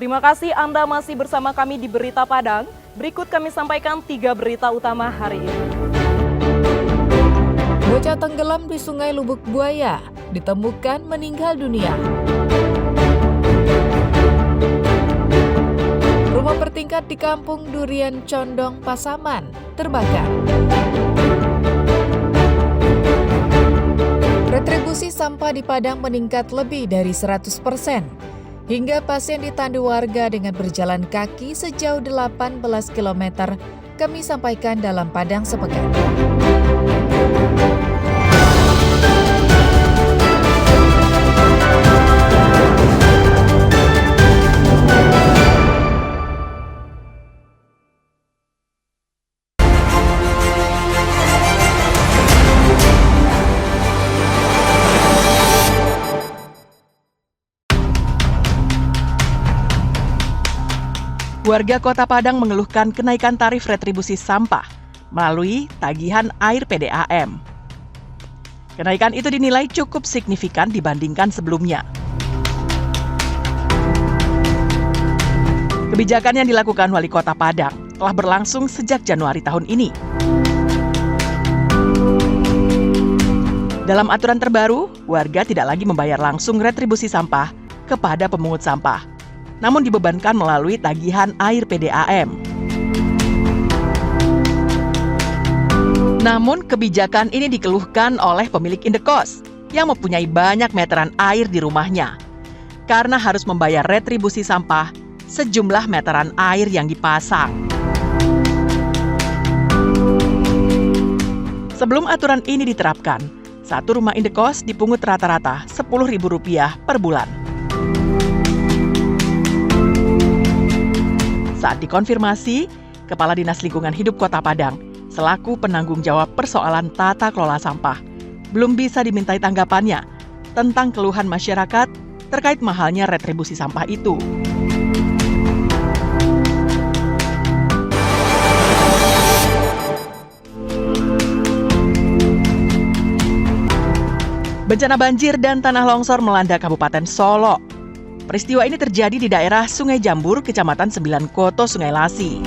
Terima kasih Anda masih bersama kami di Berita Padang. Berikut kami sampaikan 3 berita utama hari ini. Bocah tenggelam di Sungai Lubuk Buaya, ditemukan meninggal dunia. Rumah bertingkat di Kampung Durian Condong, Pasaman, terbakar. Retribusi sampah di Padang meningkat lebih dari 100%. Hingga pasien ditandu warga dengan berjalan kaki sejauh 18 km, kami sampaikan dalam Padang Sepekan. Warga Kota Padang mengeluhkan kenaikan tarif retribusi sampah melalui tagihan air PDAM. Kenaikan itu dinilai cukup signifikan dibandingkan sebelumnya. Kebijakan yang dilakukan Wali Kota Padang telah berlangsung sejak Januari tahun ini. Dalam aturan terbaru, warga tidak lagi membayar langsung retribusi sampah kepada pemungut sampah, namun dibebankan melalui tagihan air PDAM. Namun kebijakan ini dikeluhkan oleh pemilik indekos yang mempunyai banyak meteran air di rumahnya karena harus membayar retribusi sampah sejumlah meteran air yang dipasang. Sebelum aturan ini diterapkan, satu rumah indekos dipungut rata-rata Rp10.000 per bulan. Saat dikonfirmasi, Kepala Dinas Lingkungan Hidup Kota Padang selaku penanggung jawab persoalan tata kelola sampah belum bisa dimintai tanggapannya tentang keluhan masyarakat terkait mahalnya retribusi sampah itu. Bencana banjir dan tanah longsor melanda Kabupaten Solo. Peristiwa ini terjadi di daerah Sungai Jambur, Kecamatan 9 Koto, Sungai Lasi.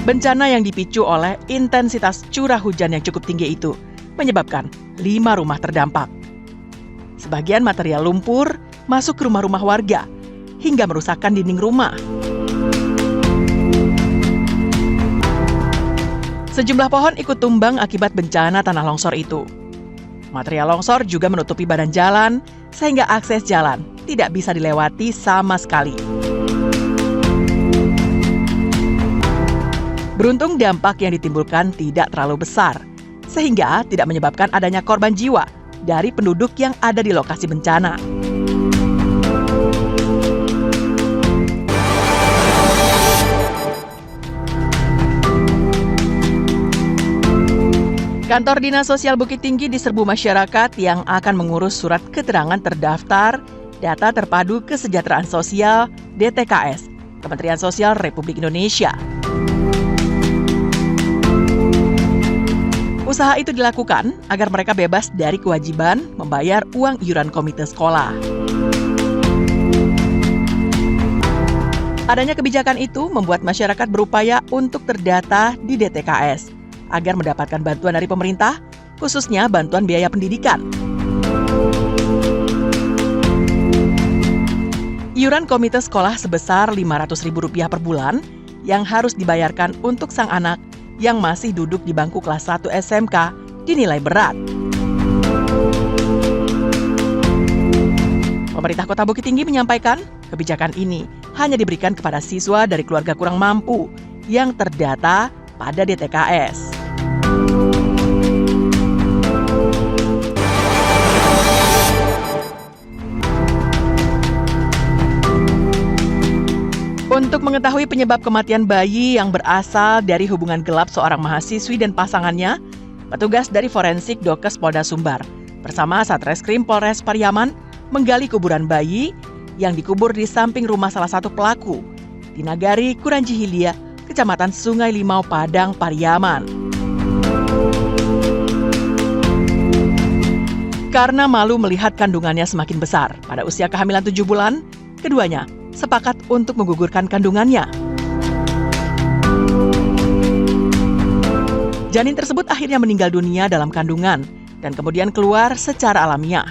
Bencana yang dipicu oleh intensitas curah hujan yang cukup tinggi itu menyebabkan 5 rumah terdampak. Sebagian material lumpur masuk ke rumah-rumah warga hingga merusakkan dinding rumah. Sejumlah pohon ikut tumbang akibat bencana tanah longsor itu. Material longsor juga menutupi badan jalan, sehingga akses jalan tidak bisa dilewati sama sekali. Beruntung dampak yang ditimbulkan tidak terlalu besar, sehingga tidak menyebabkan adanya korban jiwa dari penduduk yang ada di lokasi bencana. Kantor Dinas Sosial Bukit Tinggi diserbu masyarakat yang akan mengurus surat keterangan terdaftar Data Terpadu Kesejahteraan Sosial DTKS, Kementerian Sosial Republik Indonesia. Usaha itu dilakukan agar mereka bebas dari kewajiban membayar uang iuran komite sekolah. Adanya kebijakan itu membuat masyarakat berupaya untuk terdata di DTKS agar mendapatkan bantuan dari pemerintah, khususnya bantuan biaya pendidikan. Iuran komite sekolah sebesar Rp500.000 per bulan yang harus dibayarkan untuk sang anak yang masih duduk di bangku kelas 1 SMK dinilai berat. Pemerintah Kota Bukit Tinggi menyampaikan kebijakan ini hanya diberikan kepada siswa dari keluarga kurang mampu yang terdata pada DTKS. Untuk mengetahui penyebab kematian bayi yang berasal dari hubungan gelap seorang mahasiswi dan pasangannya, petugas dari Forensik Dokes Polda Sumbar bersama Satreskrim Polres Pariaman menggali kuburan bayi yang dikubur di samping rumah salah satu pelaku di Nagari Kuranji Hilia, Kecamatan Sungai Limau, Padang, Pariaman. Karena malu melihat kandungannya semakin besar, pada usia kehamilan 7 bulan, keduanya sepakat untuk menggugurkan kandungannya. Janin tersebut akhirnya meninggal dunia dalam kandungan dan kemudian keluar secara alamiah.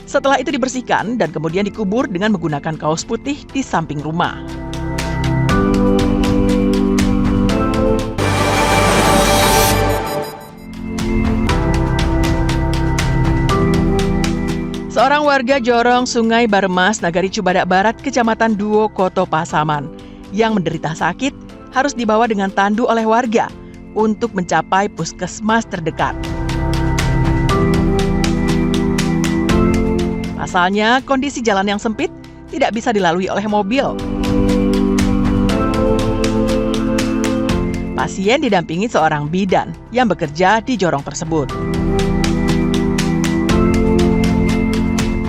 Setelah itu dibersihkan dan kemudian dikubur dengan menggunakan kaos putih di samping rumah. Seorang warga Jorong Sungai Baremas, Nagari Cubadak Barat, Kecamatan Duo, Koto Pasaman, yang menderita sakit harus dibawa dengan tandu oleh warga untuk mencapai puskesmas terdekat. Pasalnya, kondisi jalan yang sempit tidak bisa dilalui oleh mobil. Pasien didampingi seorang bidan yang bekerja di jorong tersebut.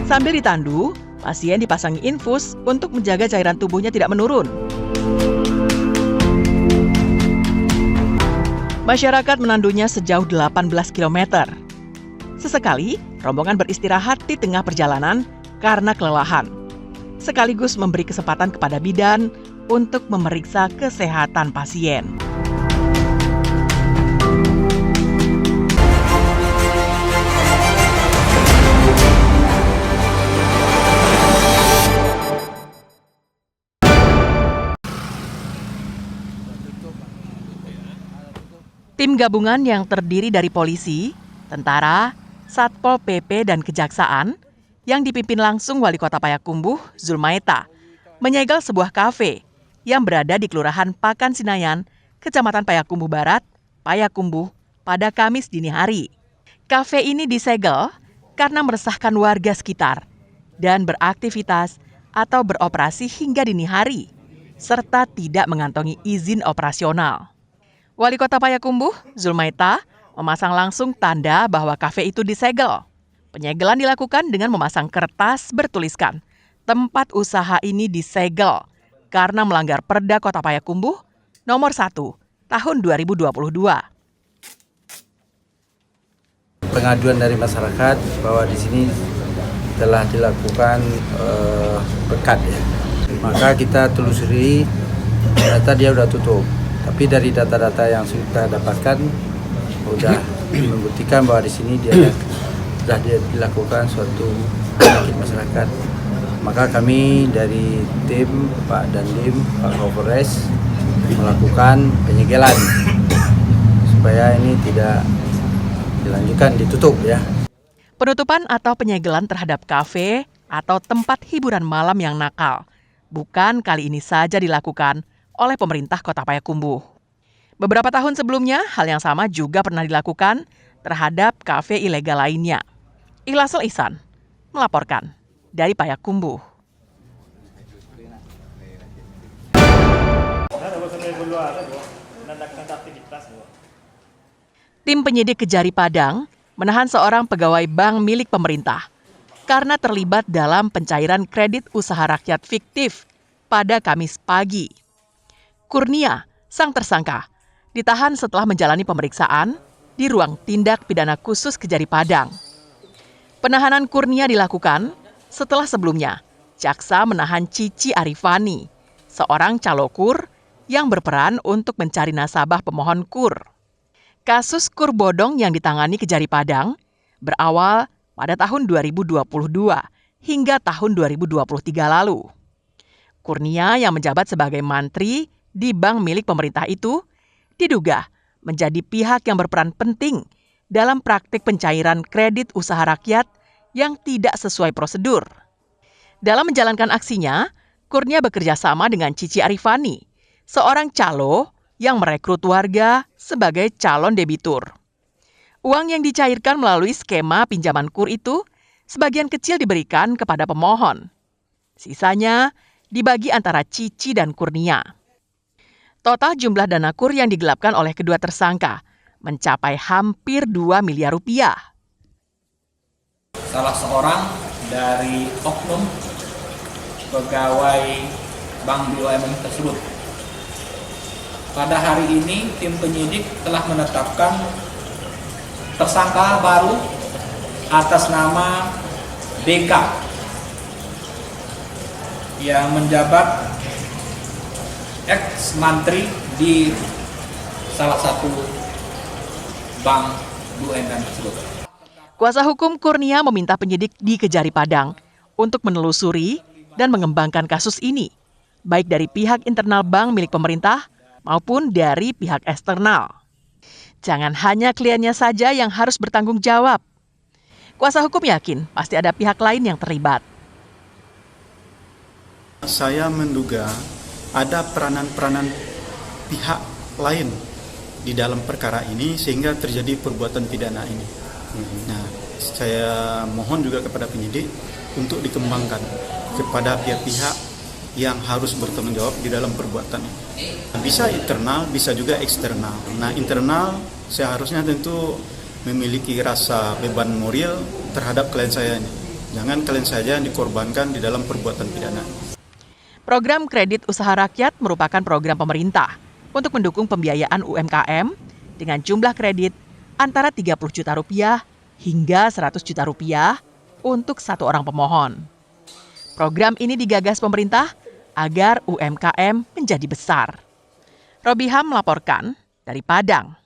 Sambil ditandu, pasien dipasangi infus untuk menjaga cairan tubuhnya tidak menurun. Masyarakat menandunya sejauh 18 km. Sesekali, rombongan beristirahat di tengah perjalanan karena kelelahan, sekaligus memberi kesempatan kepada bidan untuk memeriksa kesehatan pasien. Tim gabungan yang terdiri dari polisi, tentara, Satpol PP, dan Kejaksaan yang dipimpin langsung Wali Kota Payakumbuh, Zulmaeta, menyegel sebuah kafe yang berada di Kelurahan Pakan Sinayan, Kecamatan Payakumbuh Barat, Payakumbuh, pada Kamis dini hari. Kafe ini disegel karena meresahkan warga sekitar dan beraktivitas atau beroperasi hingga dini hari, serta tidak mengantongi izin operasional. Wali Kota Payakumbuh, Zulmaeta, memasang langsung tanda bahwa kafe itu disegel. Penyegelan dilakukan dengan memasang kertas bertuliskan, tempat usaha ini disegel karena melanggar Perda Kota Payakumbuh nomor 1 tahun 2022. Pengaduan dari masyarakat bahwa di sini telah dilakukan pekat ya. Maka kita telusuri, ternyata dia udah tutup. Tapi dari data-data yang kita dapatkan sudah membuktikan bahwa di sini dia sudah dilakukan suatu penyakit masyarakat. Maka kami dari tim Pak Dandim, Pak Kapolres melakukan penyegelan supaya ini tidak dilanjutkan, ditutup ya. Penutupan atau penyegelan terhadap kafe atau tempat hiburan malam yang nakal bukan kali ini saja dilakukan oleh pemerintah Kota Payakumbuh. Beberapa tahun sebelumnya, hal yang sama juga pernah dilakukan terhadap kafe ilegal lainnya. Ikhlasul Ihsan melaporkan dari Payakumbuh. Tim penyidik Kejari Padang menahan seorang pegawai bank milik pemerintah karena terlibat dalam pencairan kredit usaha rakyat fiktif pada Kamis pagi. Kurnia, sang tersangka, ditahan setelah menjalani pemeriksaan di ruang tindak pidana khusus Kejari Padang. Penahanan Kurnia dilakukan setelah sebelumnya jaksa menahan Cici Arifani, seorang calokur yang berperan untuk mencari nasabah pemohon kur. Kasus kur bodong yang ditangani Kejari Padang berawal pada tahun 2022 hingga tahun 2023 lalu. Kurnia yang menjabat sebagai mantri di bank milik pemerintah itu diduga menjadi pihak yang berperan penting dalam praktik pencairan kredit usaha rakyat yang tidak sesuai prosedur. Dalam menjalankan aksinya, Kurnia bekerja sama dengan Cici Arifani, seorang calo yang merekrut warga sebagai calon debitur. Uang yang dicairkan melalui skema pinjaman kur itu sebagian kecil diberikan kepada pemohon. Sisanya dibagi antara Cici dan Kurnia. Total jumlah dana kur yang digelapkan oleh kedua tersangka mencapai hampir 2 miliar rupiah. Salah seorang dari oknum pegawai Bank BUMN tersebut. Pada hari ini tim penyidik telah menetapkan tersangka baru atas nama DK yang menjabat ex-mantri di salah satu bank BUMN tersebut. Kuasa hukum Kurnia meminta penyidik di Kejari Padang untuk menelusuri dan mengembangkan kasus ini, baik dari pihak internal bank milik pemerintah maupun dari pihak eksternal. Jangan hanya kliennya saja yang harus bertanggung jawab. Kuasa hukum yakin pasti ada pihak lain yang terlibat. Saya menduga ada peranan-peranan pihak lain di dalam perkara ini sehingga terjadi perbuatan pidana ini. Nah, saya mohon juga kepada penyidik untuk dikembangkan kepada pihak-pihak yang harus bertanggung jawab di dalam perbuatan ini. Bisa internal, bisa juga eksternal. Nah, internal seharusnya tentu memiliki rasa beban moral terhadap klien saya ini. Jangan klien saja yang dikorbankan di dalam perbuatan pidana. Program Kredit Usaha Rakyat merupakan program pemerintah untuk mendukung pembiayaan UMKM dengan jumlah kredit antara 30 juta rupiah hingga 100 juta rupiah untuk satu orang pemohon. Program ini digagas pemerintah agar UMKM menjadi besar. Robiham melaporkan dari Padang.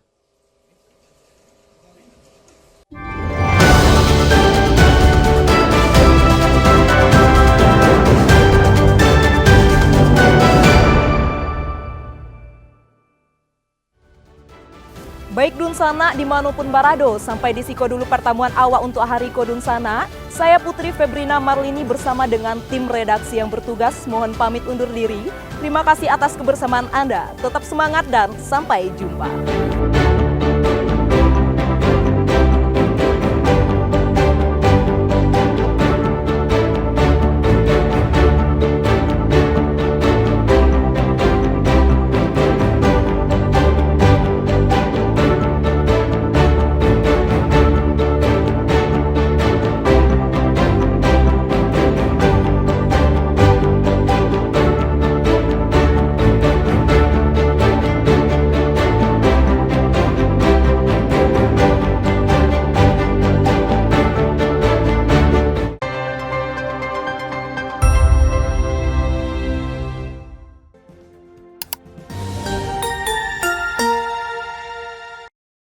Baik Dunsana dimanapun Barado, sampai di siko dulu pertemuan awak untuk hari Kodunsana. Saya Putri Febrina Marlini bersama dengan tim redaksi yang bertugas mohon pamit undur diri. Terima kasih atas kebersamaan Anda, tetap semangat dan sampai jumpa.